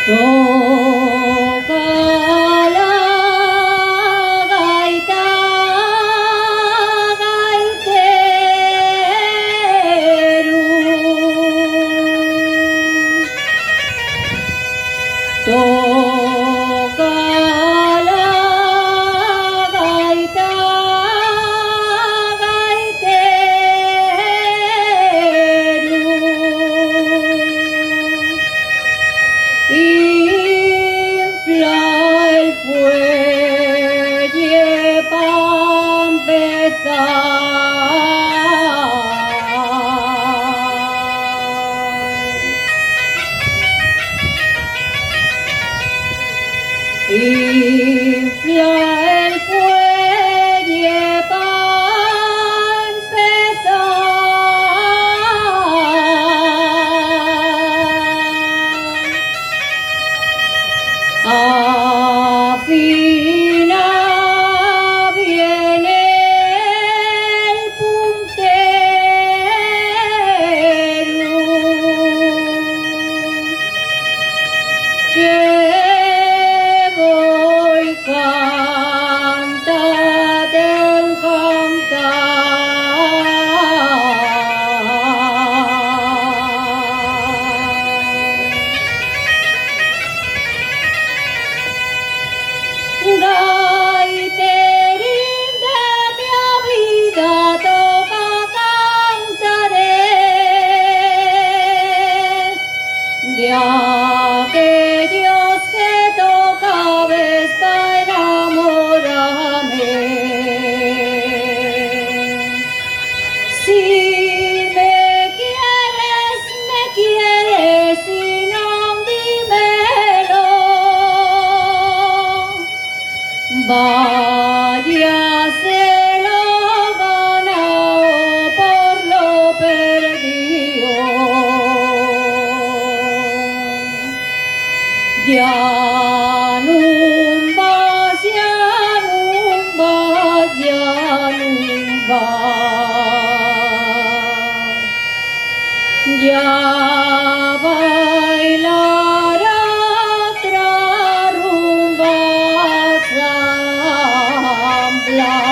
Toca la gaita, gaitero. Toca la gaita, gaitero. Infla el fuelle pa' empezar. Infla el fuelle pa' empezar. Afina viene el puntero, que voy cántate un Gaiterín de mi vida toca cantares de aquellos que tocabes para enamorarme. Si me quieres y no dímelo. Váyaselo ganado por lo perdido. Ya no vas, ya no vas, ya no vas. Ya bailará otra rumba, Zambla.